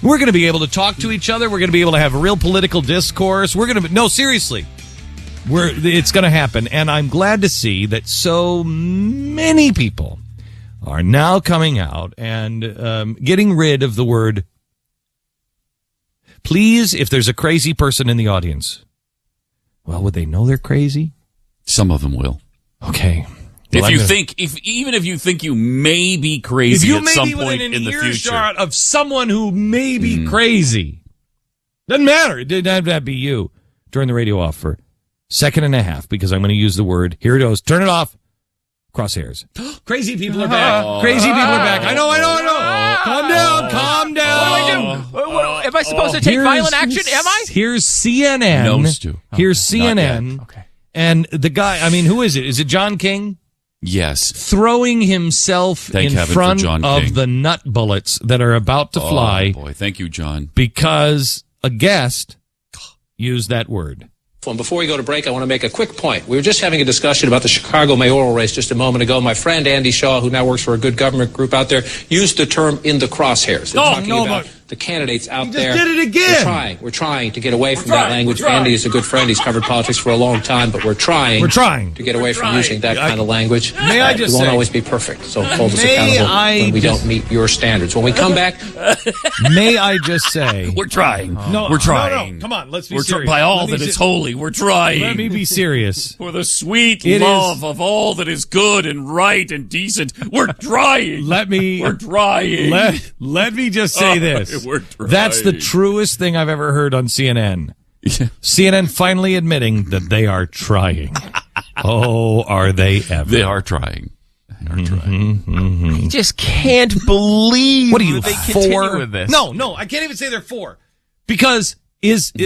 We're going to be able to talk to each other. We're going to be able to have a real political discourse. No, seriously. It's going to happen. And I'm glad to see that so many people are now coming out and getting rid of the word. Please, if there's a crazy person in the audience, well, would they know they're crazy? Some of them will. Okay. Well, even if you think you may be crazy at some point in the future, of someone who may be crazy, doesn't matter. It didn't have to be you. Turn the radio off for a second and a half because I'm going to use the word. Here it goes. Turn it off. Crosshairs. Crazy people are back. Crazy people are back. I know. Calm down. Am I supposed to take violent action? Am I? Here's CNN. No, Stu. Here's CNN. Okay. And the guy, I mean, who is it? Is it John King? Yes. Throwing himself in front of the nut bullets that are about to fly. Oh, boy. Thank you, John. Because a guest used that word. And before we go to break, I want to make a quick point. We were just having a discussion about the Chicago mayoral race just a moment ago. My friend Andy Shaw, who now works for a good government group out there, used the term in the crosshairs. They're talking about the candidates out there. Just did it again. We're trying to get away from that language. Andy is a good friend. He's covered politics for a long time, but we're trying to get away from using that kind of language. May I just say, we won't say, always be perfect, so hold us accountable when we don't meet your standards. When we come back... May I just say... We're trying. We're trying. No, come on, let's be serious. By all that is holy, we're trying. Let me be serious. For the sweet love of all that is good and right and decent, we're trying. We're trying. Let me just say this. We're trying. That's the truest thing I've ever heard on CNN. CNN finally admitting that they are trying. Oh, are they ever? They are trying. I just can't believe what are you, they 4? continue with this. No, I can't even say they're 4. Because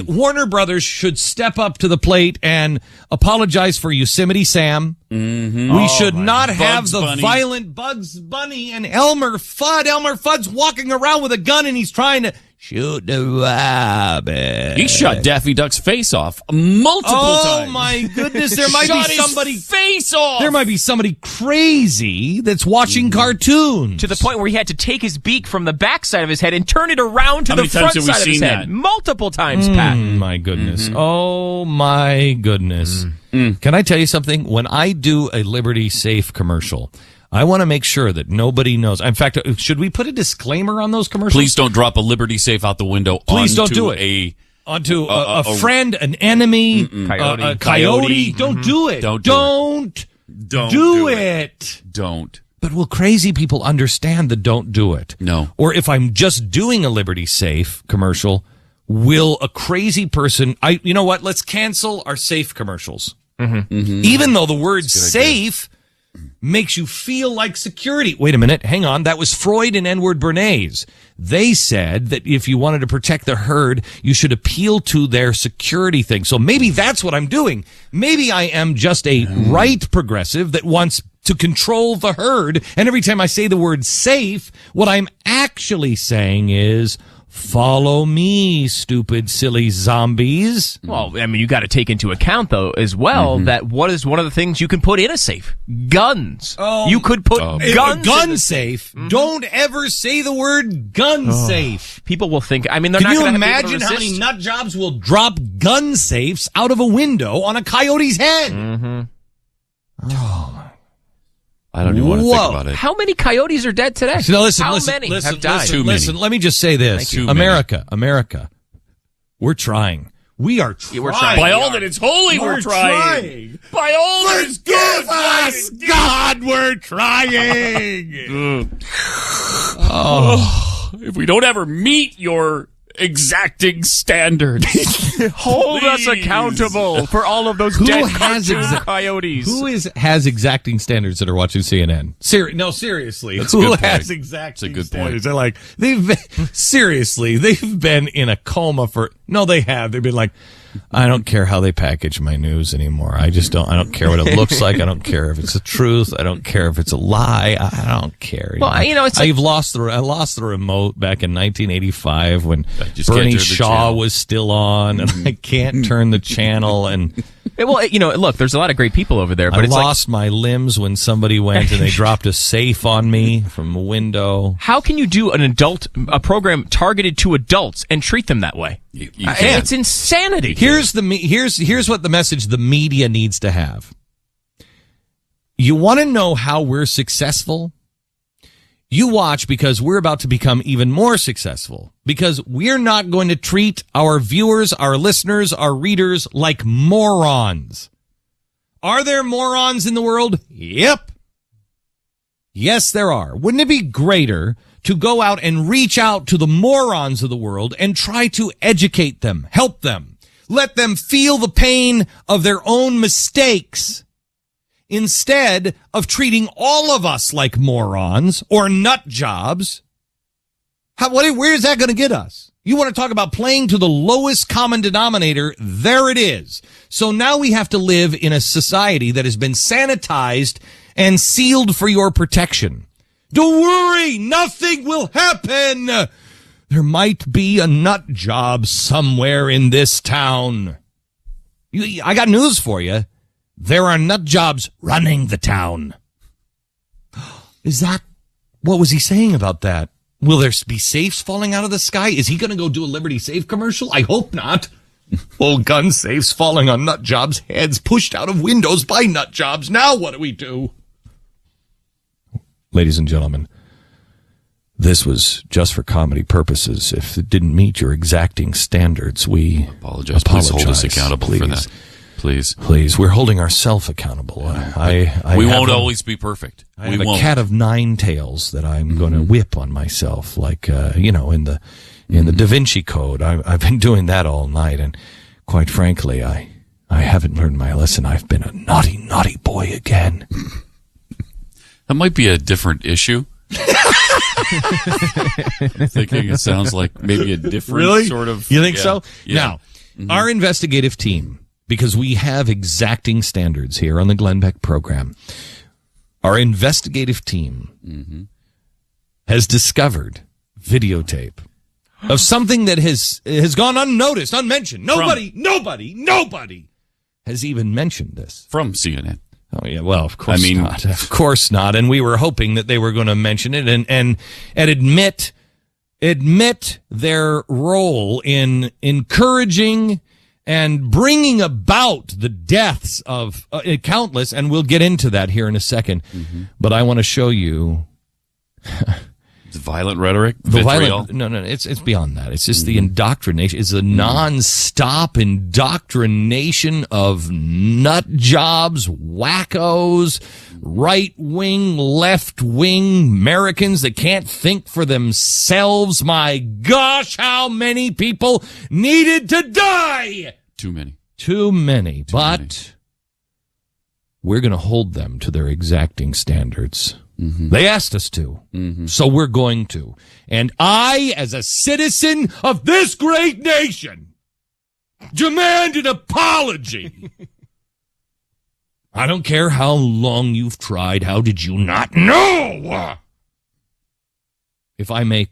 Warner Brothers should step up to the plate and apologize for Yosemite Sam. Mm-hmm. We should not have Bugs the Bunny. violent Bugs Bunny and Elmer Fudd. Elmer Fudd's walking around with a gun and he's trying to shoot the rabbit. He shot Daffy Duck's face off multiple times. Oh my goodness! There might be somebody face off. There might be somebody crazy that's watching cartoons to the point where he had to take his beak from the backside of his head and turn it around to the front side of his head. Multiple times, Pat. My goodness! Oh my goodness! Can I tell you something? When I do a Liberty Safe commercial, I want to make sure that nobody knows. In fact, should we put a disclaimer on those commercials? Please don't drop a Liberty Safe out the window. Please don't do it. Onto a friend, an enemy, a coyote. Don't do it. Don't do it. Don't. But will crazy people understand the don't do it? No. Or if I'm just doing a Liberty Safe commercial, will a crazy person... you know what? Let's cancel our safe commercials. Even though the word safe... makes you feel like security. Wait a minute. Hang on. That was Freud and Edward Bernays. They said that if you wanted to protect the herd, you should appeal to their security thing. So maybe that's what I'm doing. Maybe I am just a right progressive that wants to control the herd. And every time I say the word safe, what I'm actually saying is... follow me, stupid, silly zombies. Well, I mean, you got to take into account, though, as well, that what is one of the things you can put in a safe? Guns. You could put guns gun in safe. Don't ever say the word gun safe. People will think, I mean, they're not going to Can you imagine how many nut jobs will drop gun safes out of a window on a coyote's head? Oh, my. I don't even want to think about it. How many coyotes are dead today? So listen, How many have died? Listen, let me just say this. America, we're trying. We are trying. We're trying. By all that is holy, we're trying. By all that is good, us, God, we're trying. If we don't ever meet your exacting standards, hold us accountable for all of those dead coyotes. Who has exacting standards that are watching CNN? Seriously. That's a good point. Has exacting That's a good standards? They're like, they've been in a coma for, no, they have. They've been like, I don't care how they package my news anymore. I don't care what it looks like. I don't care if it's the truth. I don't care if it's a lie. I don't care. Well, it's I lost the remote back in 1985 when Bernie Shaw was still on, and I can't turn the channel. And Well, look, there's a lot of great people over there, but I it's lost my limbs when somebody went and they dropped a safe on me from a window. How can you do a program targeted to adults and treat them that way? You can't. It's insanity. Here's what the message the media needs to have. You want to know how we're successful? You watch, because we're about to become even more successful, because we're not going to treat our viewers, our listeners, our readers like morons. Are there morons in the world? Yep. Yes, there are. Wouldn't it be greater to go out and reach out to the morons of the world and try to educate them, help them, let them feel the pain of their own mistakes, instead of treating all of us like morons or nut jobs? Where is that going to get us? You want to talk about playing to the lowest common denominator? There it is. So now we have to live in a society that has been sanitized and sealed for your protection. Don't worry, nothing will happen. There might be a nut job somewhere in this town. I got news for you. There are nut jobs running the town. What was he saying about that? Will there be safes falling out of the sky? Is he going to go do a Liberty Safe commercial? I hope not. Old gun safes falling on nut jobs, heads pushed out of windows by nut jobs. Now what do we do? Ladies and gentlemen, this was just for comedy purposes. If it didn't meet your exacting standards, we apologize. Please hold us accountable for that. Please, we're holding ourselves accountable. We won't always be perfect. I have a cat of 9 tails that I'm going to whip on myself, like in the Da Vinci Code. I've been doing that all night, and quite frankly, I haven't learned my lesson. I've been a naughty boy again. That might be a different issue. Thinking it sounds like maybe a different sort of. You think so? Yeah. Now, our investigative team, because we have exacting standards here on the Glenn Beck program, our investigative team has discovered videotape of something that has gone unnoticed, unmentioned. Nobody has even mentioned this. From CNN. Oh, yeah, well, of course not. Of course not. And we were hoping that they were going to mention it and admit their role in encouraging and bringing about the deaths of countless, and we'll get into that here in a second. But I want to show you violent rhetoric, No, it's beyond that. It's just the indoctrination. It's a non-stop indoctrination of nut jobs, wackos, right-wing, left-wing Americans that can't think for themselves. My gosh, how many people needed to die? Too many. But we're going to hold them to their exacting standards. They asked us to, so we're going to. And I, as a citizen of this great nation, demand an apology. I don't care how long you've tried. How did you not know? If I may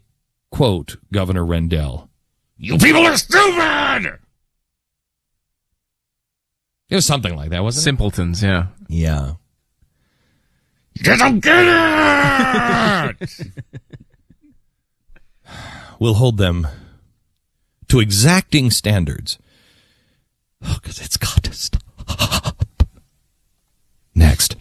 quote Governor Rendell, "You people are stupid!" It was something like that, wasn't it? Simpletons, yeah. Yeah. You don't get it! We'll hold them to exacting standards. Oh, because it's got to stop. Next.